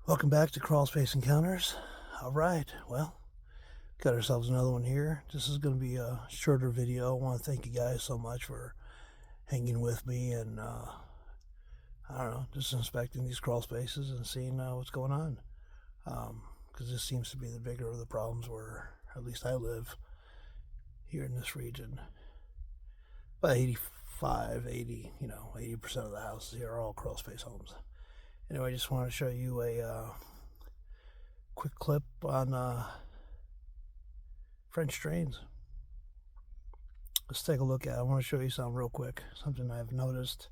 Welcome back to Crawl Space Encounters. Alright, well, got ourselves another one here. This is going to be a shorter video. I want to thank you guys so much for hanging with me and, I don't know, just inspecting these crawl spaces and seeing what's going on. Because this seems to be the bigger of the problems where, at least I live here in this region. About 80% of the houses here are all crawl space homes. Anyway, I just want to show you a quick clip on French drains. Let's take a look at it. I want to show you something real quick, something I've noticed.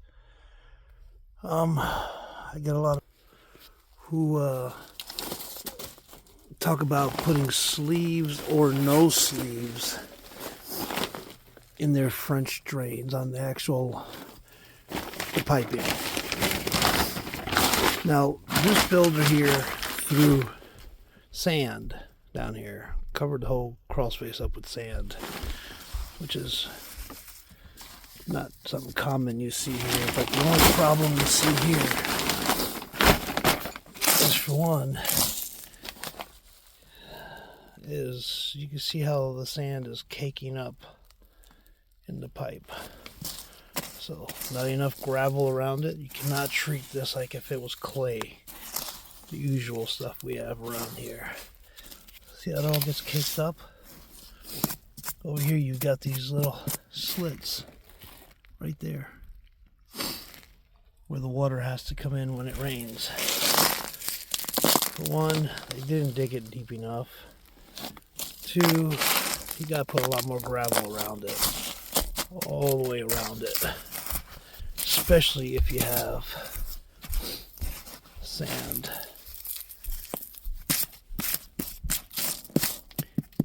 I get a lot of who talk about putting sleeves or no sleeves in their French drains on the actual piping. Now, this builder here threw sand down here, covered the whole crawl space up with sand, which is not something common you see here, but the only problem you see here is, for one, is you can see how the sand is caking up in the pipe. So, not enough gravel around it. You cannot treat this like if it was clay. The usual stuff we have around here. See how it all gets caked up? Over here you've got these little slits right there where the water has to come in when it rains. For one, they didn't dig it deep enough. Two, you gotta put a lot more gravel around it. All the way around it. Especially if you have sand.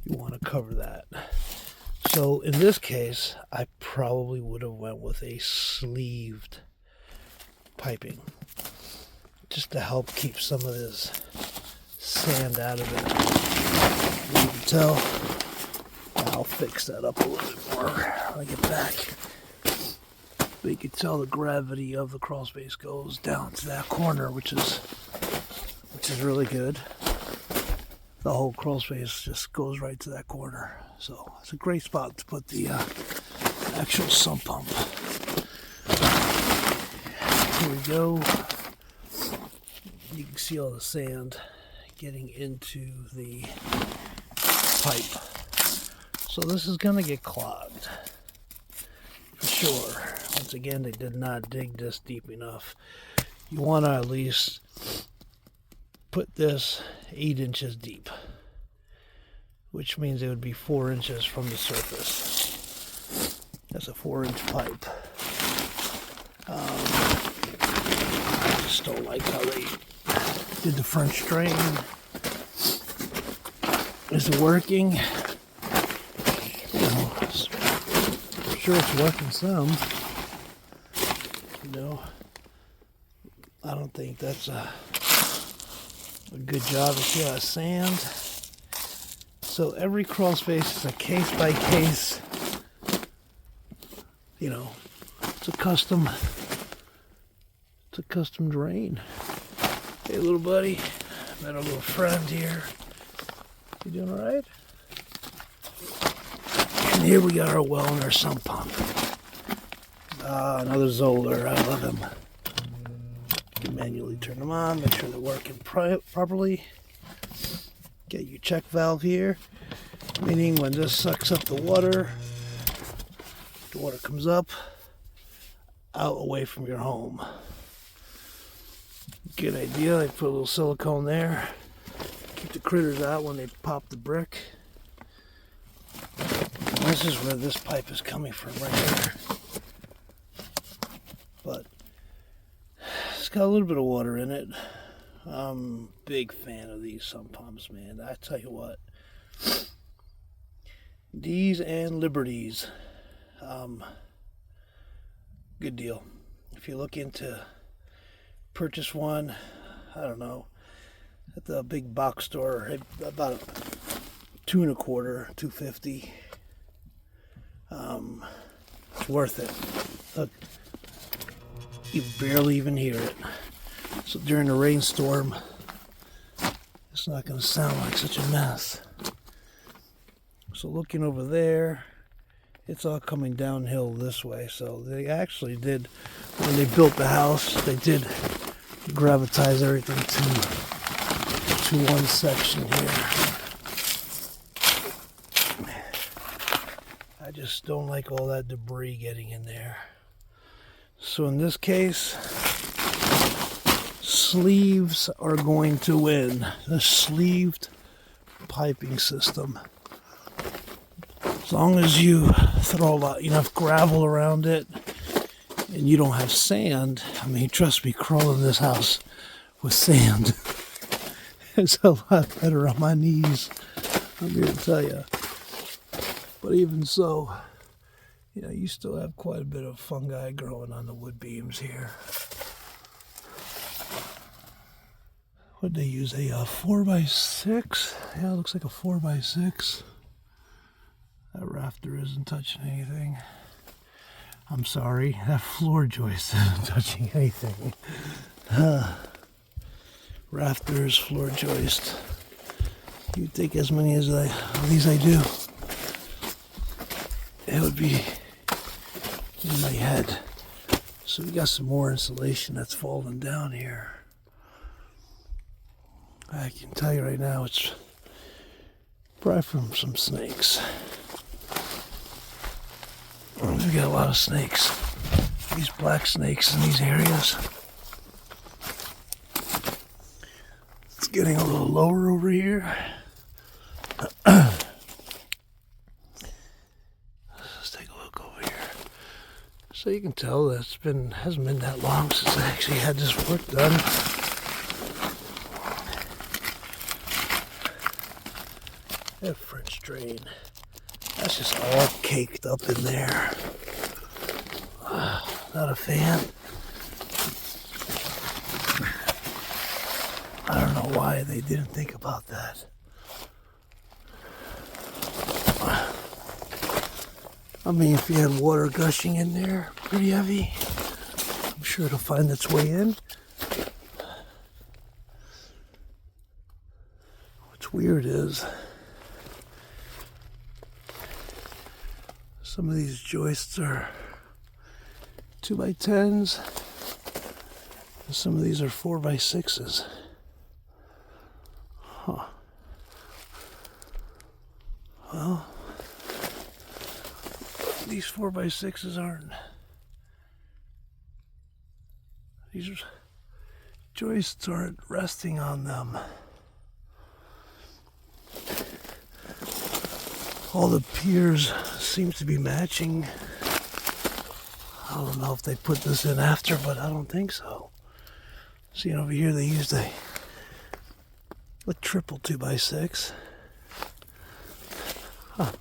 You want to cover that. So in this case, I probably would have went with a sleeved piping, just to help keep some of this sand out of it. You can tell. I'll fix that up a little bit more when I get back. But you can tell the gravity of the crawl space goes down to that corner, which is really good. The whole crawl space just goes right to that corner. So it's a great spot to put the actual sump pump. Here we go. You can see all the sand getting into the pipe. So this is going to get clogged. For sure. Once again, they did not dig this deep enough. You want to at least put this 8 inches deep, which means it would be 4 inches from the surface. That's a 4-inch pipe. I just don't like how they did the French drain. Is it working? I'm sure it's working some. I don't think that's a good job. You see that sand? So every crawl space is a case by case. It's a custom drain. Hey, little buddy, met a little friend here. You doing all right? And here we got our well and our sump pump. Another Zoller. I love them. You can manually turn them on, make sure they're working properly. Get your check valve here, meaning when this sucks up the water comes up, out away from your home. Good idea. I put a little silicone there. Keep the critters out when they pop the brick. This is where this pipe is coming from, right here. But it's got a little bit of water in it. I'm a big fan of these sump pumps, man. I tell you what. These and Liberties. Good deal. If you look into purchase one, I don't know, at the big box store, about $2 1/4, $2.50. It's worth it. Look, you barely even hear it. So during a rainstorm, it's not going to sound like such a mess. So looking over there, it's all coming downhill this way. So they actually did, when they built the house, they did gravitize everything to one section here. I just don't like all that debris getting in there. So in this case, sleeves are going to win. The sleeved piping system. As long as you throw enough gravel around it and you don't have sand, I mean, trust me, crawling this house with sand is a lot better on my knees, I'm here to tell you. But even so, you still have quite a bit of fungi growing on the wood beams here. What'd they use? A 4x6? Yeah, it looks like a 4x6. That rafter isn't touching anything. I'm sorry, that floor joist isn't touching anything. Rafters, floor joist. You'd think as many as these I do, it would be in my head. So we got some more insulation that's falling down here. I can tell you right now, it's probably from some snakes. We got a lot of snakes. These black snakes in these areas. It's getting a little lower over here. Let's take a look over here. So you can tell that hasn't been that long since I actually had this work done. That French drain. That's just all caked up in there. Not a fan. I don't know why they didn't think about that. I mean, if you had water gushing in there pretty heavy, I'm sure it'll find its way in. What's weird is some of these joists are 2x10s, and some of these are 4x6s. Huh. Well, these 4x6s aren't. These joists aren't resting on them. All the piers seem to be matching. I don't know if they put this in after, but I don't think so. See, over here they used a triple 2x6. Huh.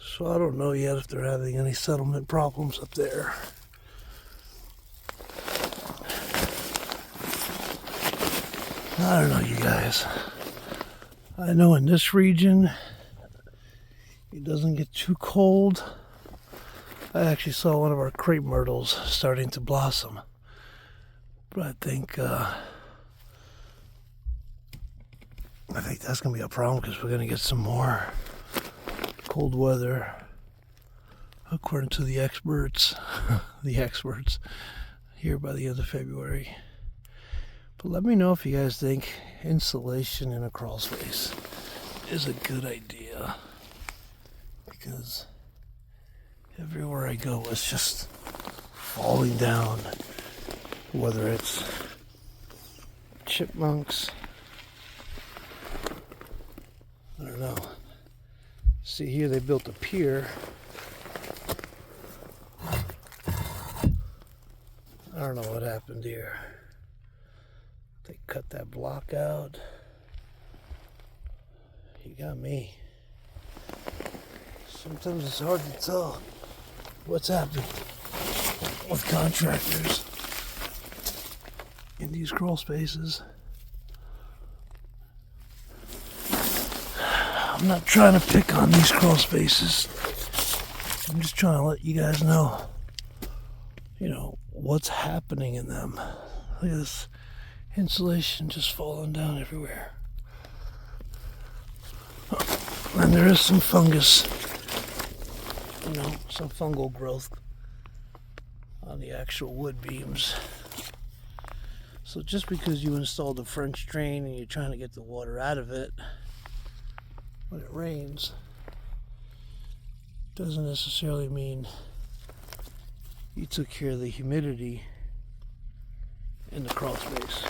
So I don't know yet if they're having any settlement problems up there. I don't know, you guys. I know in this region, it doesn't get too cold. I actually saw one of our crepe myrtles starting to blossom. But I think that's going to be a problem because we're going to get some more cold weather, according to the experts, here by the end of February. But let me know if you guys think insulation in a crawl space is a good idea. Because everywhere I go, it's just falling down. Whether it's chipmunks, I don't know. See here, they built a pier. I don't know what happened here. They cut that block out. You got me. Sometimes it's hard to tell what's happening with contractors in these crawl spaces. I'm not trying to pick on these crawl spaces. I'm just trying to let you guys know, what's happening in them. Look at this insulation just falling down everywhere. And there is some fungus, some fungal growth on the actual wood beams. So just because you installed a French drain and you're trying to get the water out of it when it rains, doesn't necessarily mean you took care of the humidity in the crawl space.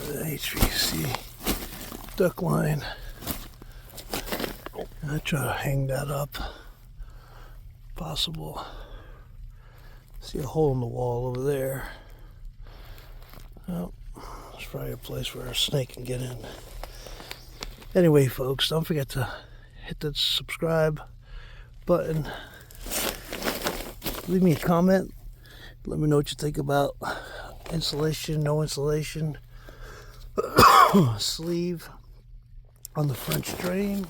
The HVAC duct line. I try to hang that up. Possible. See a hole in the wall over there. Oh, it's probably a place where a snake can get in. Anyway, folks, don't forget to hit that subscribe button. Leave me a comment. Let me know what you think about insulation, no insulation, sleeve on the French drain,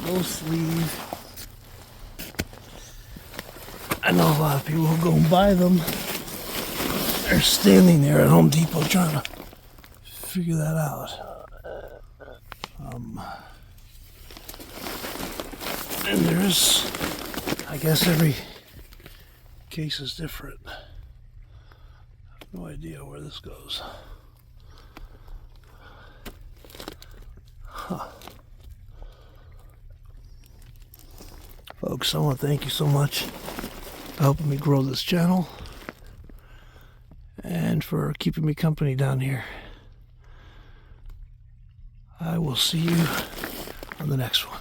no sleeve. I know a lot of people who go and buy them. They're standing there at Home Depot trying to figure that out. And there's, I guess every case is different. I have no idea where this goes. Folks, I want to thank you so much for helping me grow this channel and for keeping me company down here. I will see you on the next one.